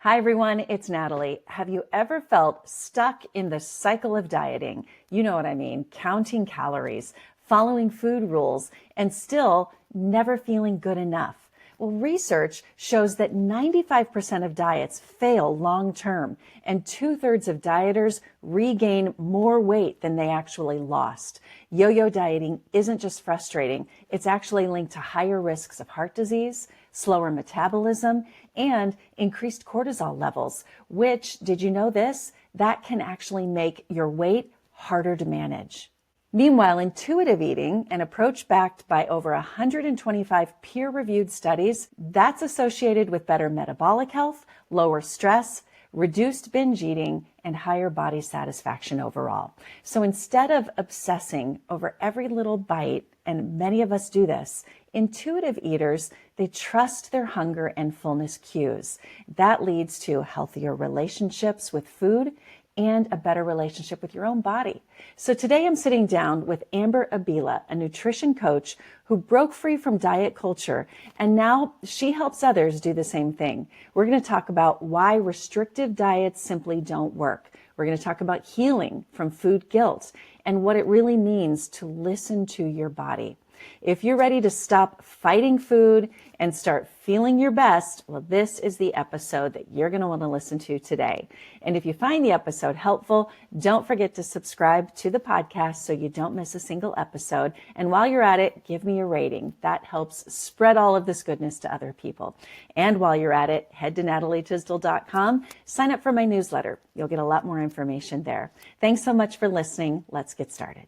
Hi, everyone. It's Natalie. Have you ever felt stuck in the cycle of dieting? You know what I mean, counting calories, following food rules, and still never feeling good enough. Well, research shows that 95% of diets fail long term, and 2/3 of dieters regain more weight than they actually lost. Yo-yo dieting isn't just frustrating, it's actually linked to higher risks of heart disease, slower metabolism, and increased cortisol levels, which, did you know this? That can actually make your weight harder to manage. Meanwhile, intuitive eating, an approach backed by over 125 peer-reviewed studies, that's associated with better metabolic health, lower stress, reduced binge eating, and higher body satisfaction overall. So instead of obsessing over every little bite, and many of us do this, intuitive eaters, they trust their hunger and fullness cues. That leads to healthier relationships with food and a better relationship with your own body. So today I'm sitting down with Amber Abila, a nutrition coach who broke free from diet culture, and now she helps others do the same thing. We're going to talk about why restrictive diets simply don't work. We're going to talk about healing from food guilt and what it really means to listen to your body. If you're ready to stop fighting food and start feeling your best, well, this is the episode that you're going to want to listen to today. And if you find the episode helpful, don't forget to subscribe to the podcast so you don't miss a single episode. And while you're at it, give me a rating. That helps spread all of this goodness to other people. And while you're at it, head to NatalieTysdal.com, sign up for my newsletter. You'll get a lot more information there. Thanks so much for listening. Let's get started.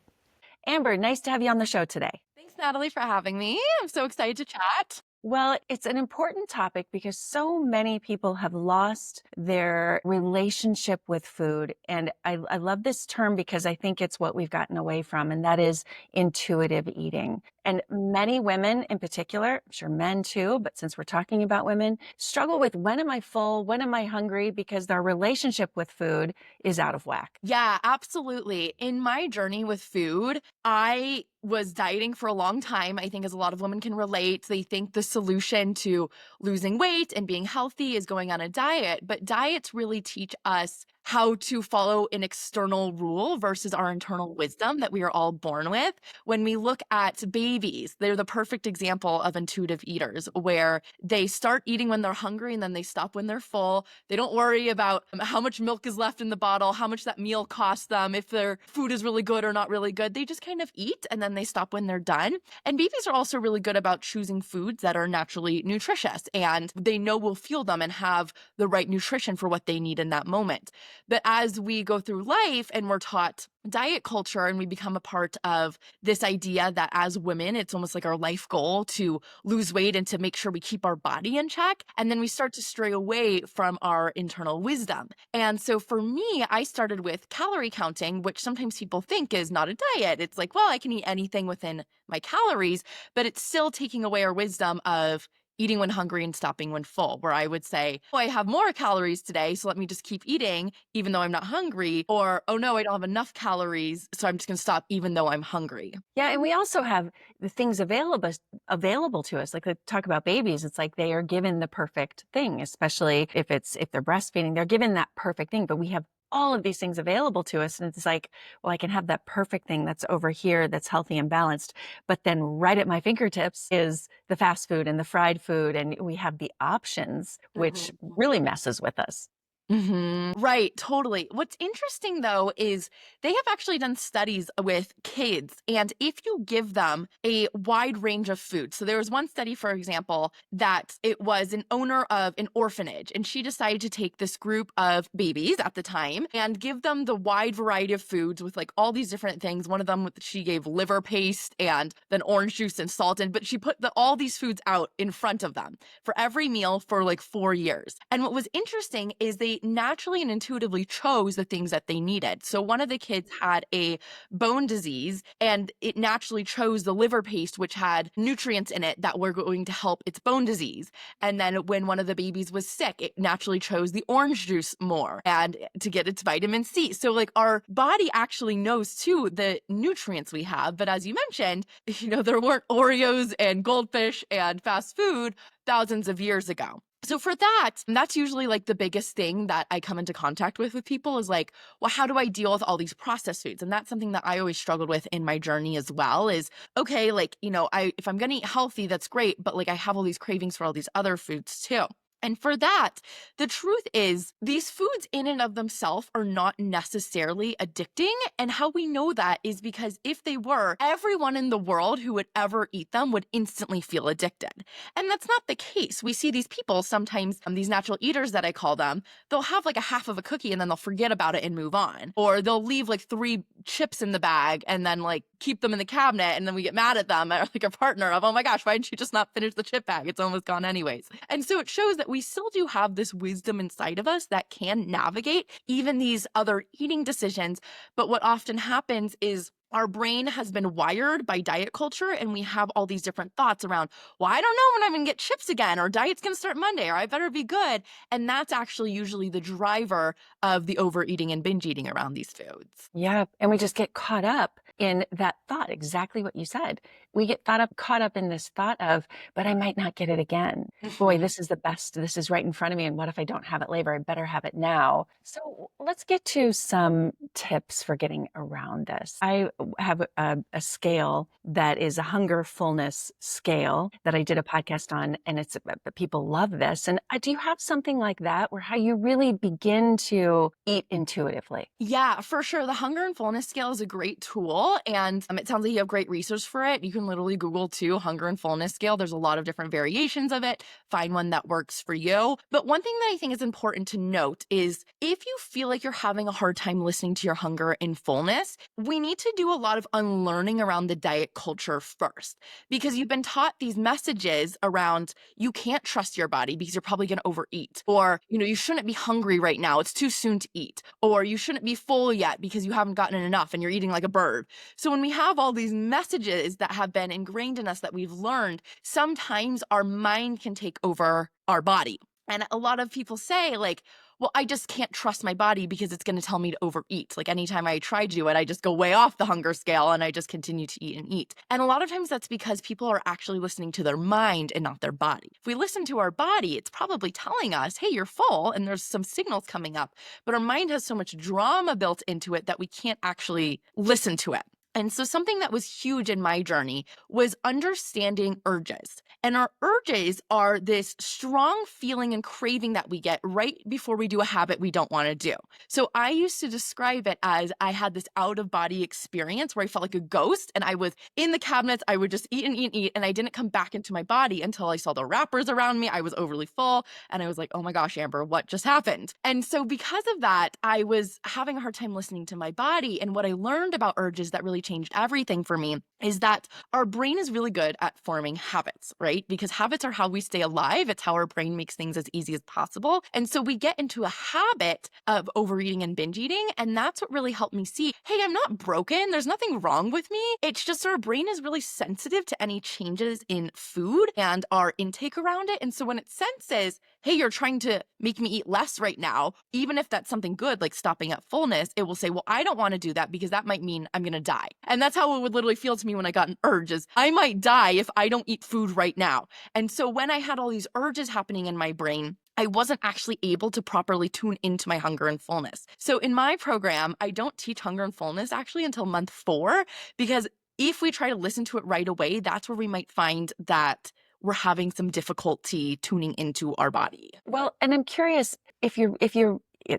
Amber, nice to have you on the show today. Thanks, Natalie, for having me. I'm so excited to chat. Well, it's an important topic because so many people have lost their relationship with food. And I love this term because I think it's what we've gotten away from, and that is intuitive eating. And many women in particular, I'm sure men too, but since we're talking about women, struggle with when am I full? When am I hungry? Because their relationship with food is out of whack. Yeah, absolutely. In my journey with food, I was dieting for a long time. I think as a lot of women can relate, they think the solution to losing weight and being healthy is going on a diet, but diets really teach us how to follow an external rule versus our internal wisdom that we are all born with. When we look at babies, they're the perfect example of intuitive eaters, where they start eating when they're hungry and then they stop when they're full. They don't worry about how much milk is left in the bottle, how much that meal costs them, if their food is really good or not really good. They just kind of eat and then they stop when they're done. And babies are also really good about choosing foods that are naturally nutritious and they know will fuel them and have the right nutrition for what they need in that moment. But as we go through life and we're taught diet culture and we become a part of this idea that as women, it's almost like our life goal to lose weight and to make sure we keep our body in check. And then we start to stray away from our internal wisdom. And so for me, I started with calorie counting, which sometimes people think is not a diet. It's like, well, I can eat anything within my calories, but it's still taking away our wisdom of eating when hungry and stopping when full, where I would say, oh, I have more calories today, so let me just keep eating even though I'm not hungry. Or, oh no, I don't have enough calories, so I'm just going to stop even though I'm hungry. Yeah, and we also have the things available to us. Like, talk about babies, it's like they are given the perfect thing, especially if they're breastfeeding, they're given that perfect thing, but we have all of these things available to us. And it's like, well, I can have that perfect thing that's over here, that's healthy and balanced. But then right at my fingertips is the fast food and the fried food. And we have the options, which really messes with us. Right, totally. What's interesting though is they have actually done studies with kids, and if you give them a wide range of food. So there was one study, for example, that it was an owner of an orphanage, and she decided to take this group of babies at the time and give them the wide variety of foods with like all these different things. One of them, she gave liver paste and then orange juice and salt in, but she put all these foods out in front of them for every meal for like 4 years. And what was interesting is they naturally and intuitively chose the things that they needed. So one of the kids had a bone disease and it naturally chose the liver paste, which had nutrients in it that were going to help its bone disease. And then when one of the babies was sick, it naturally chose the orange juice more and to get its vitamin C. So like our body actually knows too the nutrients we have. But as you mentioned, there weren't Oreos and goldfish and fast food thousands of years ago. So for that, that's usually like the biggest thing that I come into contact with people is like, well, how do I deal with all these processed foods? And that's something that I always struggled with in my journey as well is, okay, like, if I'm going to eat healthy, that's great. But like, I have all these cravings for all these other foods too. And for that, the truth is these foods in and of themselves are not necessarily addicting. And how we know that is because if they were, everyone in the world who would ever eat them would instantly feel addicted. And that's not the case. We see these people sometimes, these natural eaters that I call them, they'll have like a half of a cookie and then they'll forget about it and move on. Or they'll leave like 3 chips in the bag and then like keep them in the cabinet. And then we get mad at them, or like a partner of, oh my gosh, why didn't you just not finish the chip bag? It's almost gone anyways. And so it shows that we still do have this wisdom inside of us that can navigate even these other eating decisions. But what often happens is our brain has been wired by diet culture, and we have all these different thoughts around, well, I don't know when I'm going to get chips again, or diet's going to start Monday, or I better be good. And that's actually usually the driver of the overeating and binge eating around these foods. Yeah. And we just get caught up in that thought, exactly what you said. We get caught up in this thought of, but I might not get it again. Boy, this is the best. This is right in front of me. And what if I don't have it later? I better have it now. So let's get to some tips for getting around this. I have a scale that is a hunger fullness scale that I did a podcast on, and people love this. And do you have something like that where how you really begin to eat intuitively? Yeah, for sure. The hunger and fullness scale is a great tool. And it sounds like you have great research for it. You can literally Google too, hunger and fullness scale. There's a lot of different variations of it. Find one that works for you. But one thing that I think is important to note is if you feel like you're having a hard time listening to your hunger and fullness, we need to do a lot of unlearning around the diet culture first, because you've been taught these messages around you can't trust your body because you're probably going to overeat, or, you shouldn't be hungry right now. It's too soon to eat, or you shouldn't be full yet because you haven't gotten enough and you're eating like a bird. So when we have all these messages that have been ingrained in us that we've learned, sometimes our mind can take over our body. And a lot of people say like, well, I just can't trust my body because it's going to tell me to overeat. Like anytime I try to do it, I just go way off the hunger scale and I just continue to eat and eat. And a lot of times that's because people are actually listening to their mind and not their body. If we listen to our body, it's probably telling us, hey, you're full and there's some signals coming up. But our mind has so much drama built into it that we can't actually listen to it. And so something that was huge in my journey was understanding urges. And our urges are this strong feeling and craving that we get right before we do a habit we don't want to do. So I used to describe it as I had this out-of-body experience where I felt like a ghost, and I was in the cabinets. I would just eat and eat and eat, and I didn't come back into my body until I saw the wrappers around me. I was overly full, and I was like, oh my gosh, Amber, what just happened? And so because of that, I was having a hard time listening to my body. And what I learned about urges that really changed everything for me is that our brain is really good at forming habits, right? Because habits are how we stay alive. It's how our brain makes things as easy as possible. And so we get into a habit of overeating and binge eating. And that's what really helped me see, hey, I'm not broken. There's nothing wrong with me. It's just our brain is really sensitive to any changes in food and our intake around it. And so when it senses, hey, you're trying to make me eat less right now, even if that's something good, like stopping at fullness, it will say, well, I don't want to do that because that might mean I'm going to die. And that's how it would literally feel to me when I got an urge is I might die if I don't eat food right now. And so when I had all these urges happening in my brain, I wasn't actually able to properly tune into my hunger and fullness. So in my program, I don't teach hunger and fullness actually until month 4, because if we try to listen to it right away, that's where we might find that we're having some difficulty tuning into our body. Well, and I'm curious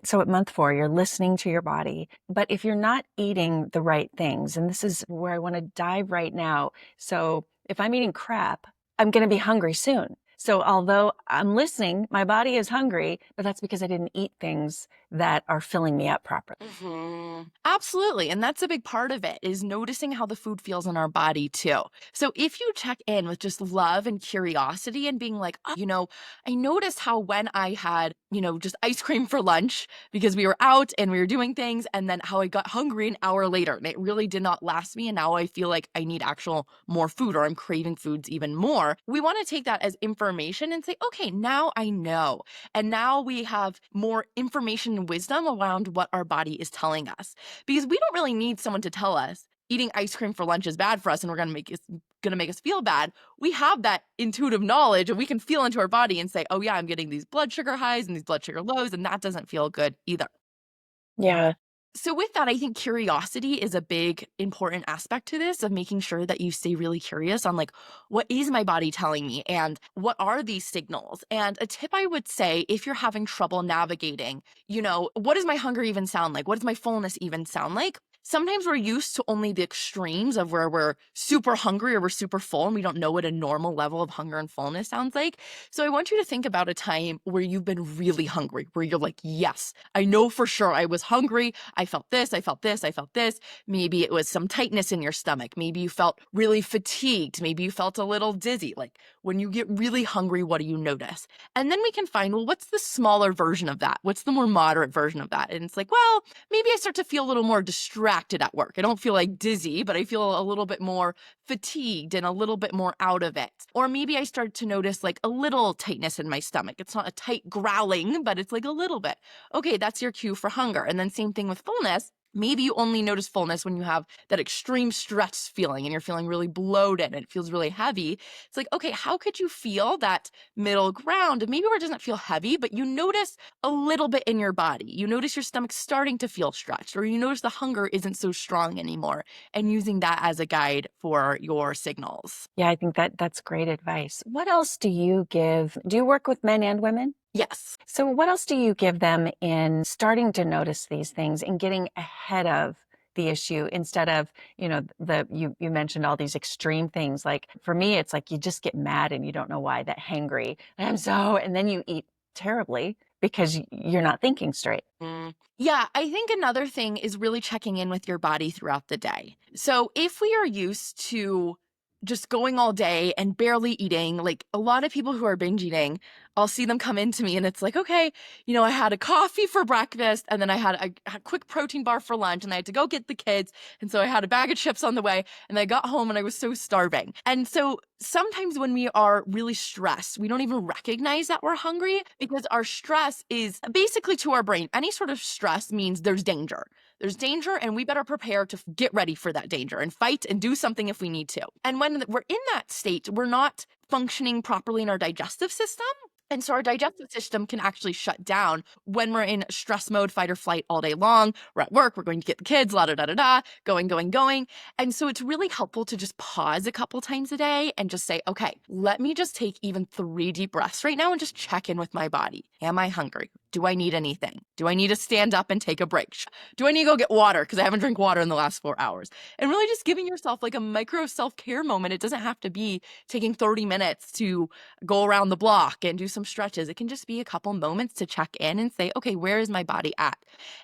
so at month 4, you're listening to your body, but if you're not eating the right things, and this is where I want to dive right now. So if I'm eating crap, I'm going to be hungry soon. So although I'm listening, my body is hungry, but that's because I didn't eat things that are filling me up properly. Mm-hmm. Absolutely. And that's a big part of it, is noticing how the food feels in our body too. So if you check in with just love and curiosity and being like, oh, I noticed how when I had, just ice cream for lunch because we were out and we were doing things, and then how I got hungry an hour later and it really did not last me. And now I feel like I need actual more food, or I'm craving foods even more. We want to take that as information and say, okay, now I know. And now we have more information and wisdom around what our body is telling us, because we don't really need someone to tell us eating ice cream for lunch is bad for us and we're going to make going to make us feel bad, we have that intuitive knowledge and we can feel into our body and say, oh yeah, I'm getting these blood sugar highs and these blood sugar lows, and that doesn't feel good either. Yeah. So with that, I think curiosity is a big important aspect to this, of making sure that you stay really curious on like, what is my body telling me and what are these signals? And a tip I would say, if you're having trouble navigating, what does my hunger even sound like? What does my fullness even sound like? Sometimes we're used to only the extremes of where we're super hungry or we're super full and we don't know what a normal level of hunger and fullness sounds like. So I want you to think about a time where you've been really hungry, where you're like, yes, I know for sure I was hungry. I felt this, I felt this, I felt this. Maybe it was some tightness in your stomach. Maybe you felt really fatigued. Maybe you felt a little dizzy. Like when you get really hungry, what do you notice? And then we can find, well, what's the smaller version of that? What's the more moderate version of that? And it's like, well, maybe I start to feel a little more distracted at work. I don't feel like dizzy, but I feel a little bit more fatigued and a little bit more out of it. Or maybe I start to notice like a little tightness in my stomach. It's not a tight growling, but it's like a little bit. Okay, that's your cue for hunger. And then same thing with fullness. Maybe you only notice fullness when you have that extreme stretch feeling and you're feeling really bloated and it feels really heavy. It's like, okay, how could you feel that middle ground? Maybe where it doesn't feel heavy, but you notice a little bit in your body. You notice your stomach starting to feel stretched, or you notice the hunger isn't so strong anymore, and using that as a guide for your signals. Yeah, I think that's great advice. What else do you give? Do you work with men and women? Yes. So what else do you give them in starting to notice these things and getting ahead of the issue instead of, you mentioned all these extreme things. Like for me, it's like you just get mad and you don't know why, that hangry. And then you eat terribly because you're not thinking straight. Yeah, I think another thing is really checking in with your body throughout the day. So if we are used to just going all day and barely eating, like a lot of people who are binge eating, I'll see them come into me and it's like, okay, I had a coffee for breakfast and then I had a quick protein bar for lunch and I had to go get the kids. And so I had a bag of chips on the way and I got home and I was so starving. And so sometimes when we are really stressed, we don't even recognize that we're hungry because our stress is basically, to our brain, any sort of stress means there's danger. There's danger and we better prepare to get ready for that danger and fight and do something if we need to. And when we're in that state, we're not functioning properly in our digestive system. And so our digestive system can actually shut down when we're in stress mode, fight or flight all day long. We're at work, we're going to get the kids, la da da da da, going. And so it's really helpful to just pause a couple times a day and just say, okay, let me just take even 3 deep breaths right now and just check in with my body. Am I hungry? Do I need anything? Do I need to stand up and take a break? Do I need to go get water because I haven't drank water in the last 4 hours? And really just giving yourself like a micro self-care moment. It doesn't have to be taking 30 minutes to go around the block and do some stretches. It can just be a couple moments to check in and say, okay, where is my body at?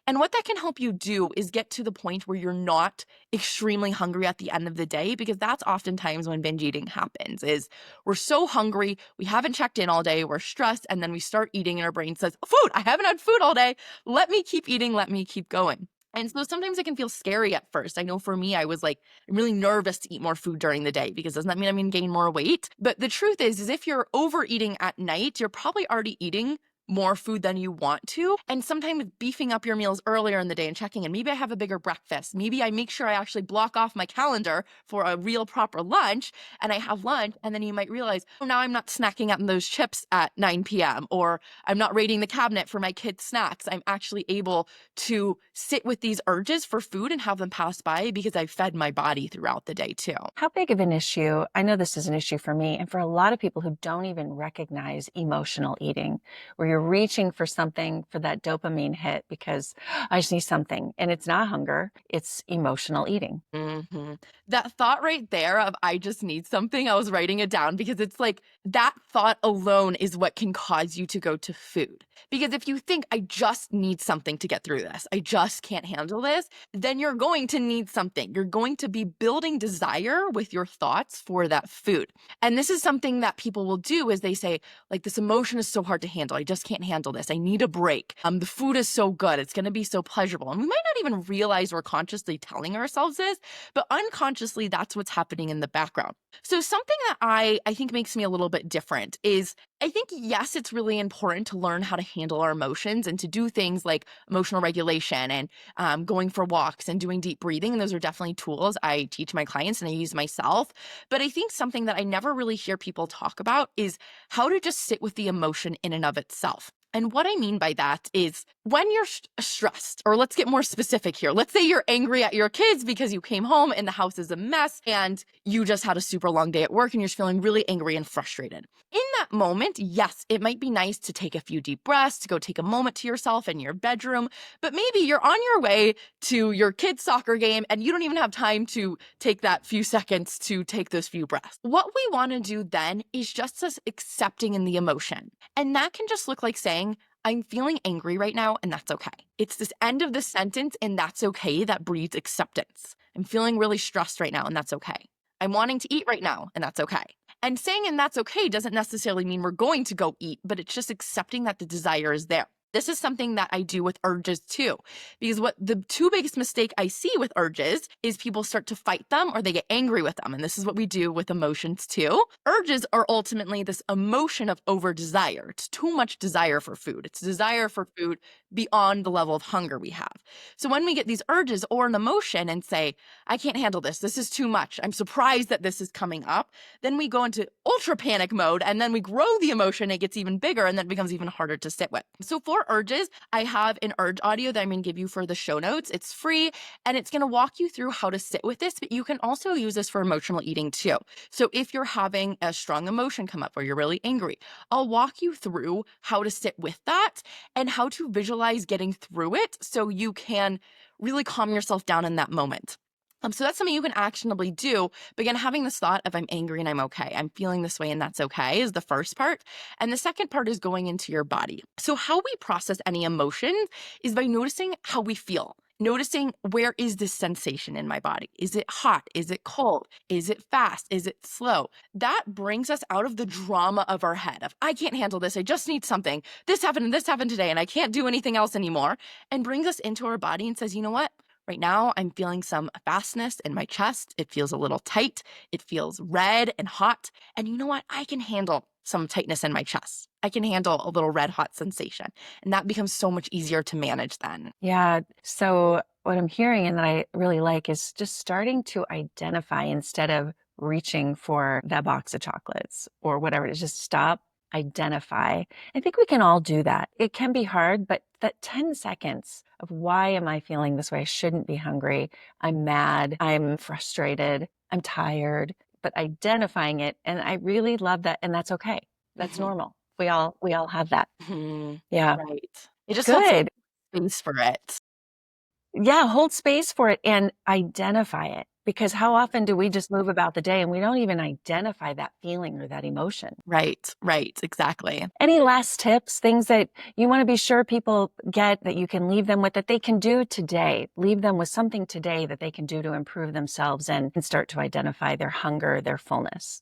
And what that can help you do is get to the point where you're not extremely hungry at the end of the day, because that's oftentimes when binge eating happens, is we're so hungry, we haven't checked in all day, we're stressed, and then we start eating and our brain says, food, I haven't had food all day. Let me keep eating, let me keep going. And so sometimes it can feel scary at first. I know for me, I was like, I'm really nervous to eat more food during the day because doesn't that mean I'm going to gain more weight? But the truth is if you're overeating at night, you're probably already eating more food than you want to. And sometimes beefing up your meals earlier in the day and checking in. Maybe I have a bigger breakfast. Maybe I make sure I actually block off my calendar for a real proper lunch and I have lunch. And then you might realize, oh, now I'm not snacking on those chips at 9 p.m. or I'm not raiding the cabinet for my kids' snacks. I'm actually able to sit with these urges for food and have them pass by because I fed my body throughout the day too. How big of an issue? I know this is an issue for me and for a lot of people who don't even recognize emotional eating, where you're reaching for something for that dopamine hit because I just need something. And it's not hunger, it's emotional eating. Mm-hmm. That thought right there of I just need something, I was writing it down because it's like that thought alone is what can cause you to go to food. Because if you think I just need something to get through this, I just can't handle this, then you're going to need something. You're going to be building desire with your thoughts for that food. And this is something that people will do is they say, like, this emotion is so hard to handle. I just can't handle this. I need a break. The food is so good. It's going to be so pleasurable. And we might not even realize we're consciously telling ourselves this, but unconsciously that's what's happening in the background. So something that I think makes me a little bit different is I think, yes, it's really important to learn how to handle our emotions and to do things like emotional regulation and going for walks and doing deep breathing. And those are definitely tools I teach my clients and I use myself. But I think something that I never really hear people talk about is how to just sit with the emotion in and of itself. And what I mean by that is when you're stressed, or let's get more specific here. Let's say you're angry at your kids because you came home and the house is a mess and you just had a super long day at work and you're feeling really angry and frustrated. In that moment, yes, it might be nice to take a few deep breaths, to go take a moment to yourself in your bedroom, but maybe you're on your way to your kid's soccer game and you don't even have time to take that few seconds to take those few breaths. What we want to do then is just us accepting in the emotion. And that can just look like saying, I'm feeling angry right now, and that's okay. It's this end of the sentence, and that's okay, that breeds acceptance. I'm feeling really stressed right now, and that's okay. I'm wanting to eat right now, and that's okay. And saying and that's okay doesn't necessarily mean we're going to go eat, but it's just accepting that the desire is there. This is something that I do with urges too, because what the two biggest mistake I see with urges is people start to fight them or they get angry with them. And this is what we do with emotions too. Urges are ultimately this emotion of over desire. It's too much desire for food. It's desire for food beyond the level of hunger we have. So when we get these urges or an emotion and say, I can't handle this, this is too much, I'm surprised that this is coming up, then we go into ultra panic mode and then we grow the emotion, it gets even bigger and then it becomes even harder to sit with. So for urges, I have an urge audio that I'm going to give you for the show notes. It's free and it's going to walk you through how to sit with this, but you can also use this for emotional eating too. So if you're having a strong emotion come up or you're really angry, I'll walk you through how to sit with that and how to visualize getting through it so you can really calm yourself down in that moment. So that's something you can actionably do. Begin having this thought of I'm angry and I'm okay. I'm feeling this way and that's okay is the first part. And the second part is going into your body. So how we process any emotion is by noticing how we feel. Noticing where is this sensation in my body? Is it hot? Is it cold? Is it fast? Is it slow? That brings us out of the drama of our head of I can't handle this. I just need something. This happened and this happened today and I can't do anything else anymore. And brings us into our body and says, you know what? Right now, I'm feeling some fastness in my chest. It feels a little tight. It feels red and hot. And you know what? I can handle some tightness in my chest. I can handle a little red hot sensation. And that becomes so much easier to manage then. Yeah. So what I'm hearing and that I really like is just starting to identify instead of reaching for that box of chocolates or whatever it is, just stop, identify. I think we can all do that. It can be hard, but that 10 seconds of why am I feeling this way? I shouldn't be hungry. I'm mad. I'm frustrated. I'm tired, but identifying it. And I really love that. And that's okay. That's normal. We all have that. Yeah. Right. It just Good. helps space for it. Yeah, hold space for it and identify it. Because how often do we just move about the day and we don't even identify that feeling or that emotion? Right, exactly. Any last tips, things that you want to be sure people get that you can leave them with that they can do today? Leave them with something today that they can do to improve themselves and start to identify their hunger, their fullness.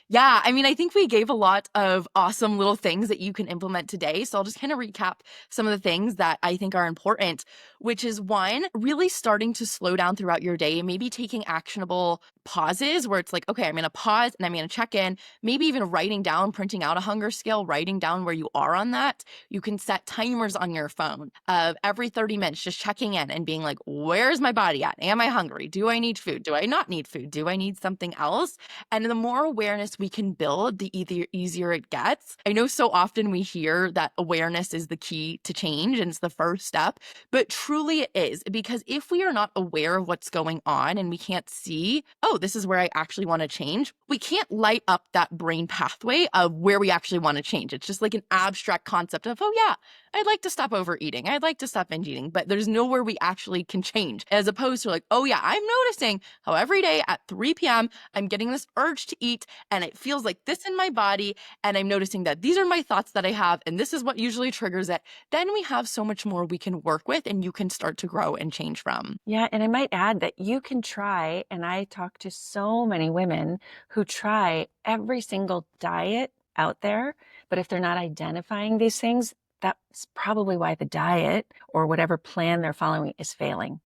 Yeah, I mean, I think we gave a lot of awesome little things that you can implement today. So I'll just kind of recap some of the things that I think are important, which is one, really starting to slow down throughout your day, maybe taking actionable pauses where it's like, okay, I'm going to pause and I'm going to check in, maybe even writing down, printing out a hunger scale, writing down where you are on that. You can set timers on your phone of every 30 minutes, just checking in and being like, where's my body at? Am I hungry? Do I need food? Do I not need food? Do I need something else? And the more awareness we can build, the easier it gets. I know so often we hear that awareness is the key to change and it's the first step, but truly it is, because if we are not aware of what's going on and we can't see, oh, this is where I actually want to change, we can't light up that brain pathway of where we actually want to change. It's just like an abstract concept of, oh yeah, I'd like to stop overeating. I'd like to stop binge eating, but there's nowhere we actually can change, as opposed to like, oh yeah, I'm noticing how every day at 3 p.m. I'm getting this urge to eat and it feels like this in my body. And I'm noticing that these are my thoughts that I have and this is what usually triggers it. Then we have so much more we can work with and you can start to grow and change from. Yeah. And I might add that you can try, and I talk to so many women who try every single diet out there, but if they're not identifying these things, that's probably why the diet or whatever plan they're following is failing.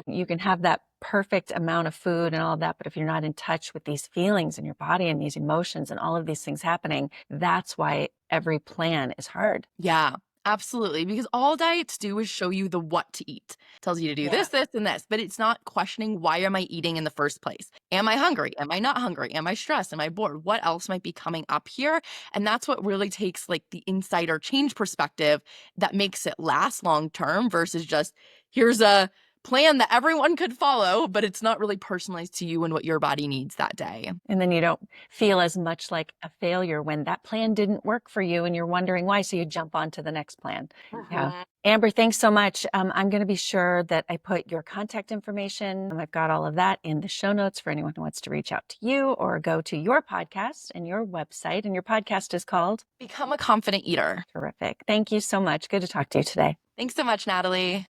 You can have that perfect amount of food and all of that, but if you're not in touch with these feelings in your body and these emotions and all of these things happening, that's why every plan is hard. Yeah, absolutely. Because all diets do is show you the what to eat. It tells you to do this, this, and this, but it's not questioning, why am I eating in the first place? Am I hungry? Am I not hungry? Am I stressed? Am I bored? What else might be coming up here? And that's what really takes like the insight or change perspective that makes it last long term versus just here's a plan that everyone could follow, but it's not really personalized to you and what your body needs that day. And then you don't feel as much like a failure when that plan didn't work for you and you're wondering why. So you jump on to the next plan. Yeah. Amber, thanks so much. I'm going to be sure that I put your contact information. I've got all of that in the show notes for anyone who wants to reach out to you or go to your podcast and your website. And your podcast is called Become a Confident Eater. Terrific. Thank you so much. Good to talk to you today. Thanks so much, Natalie.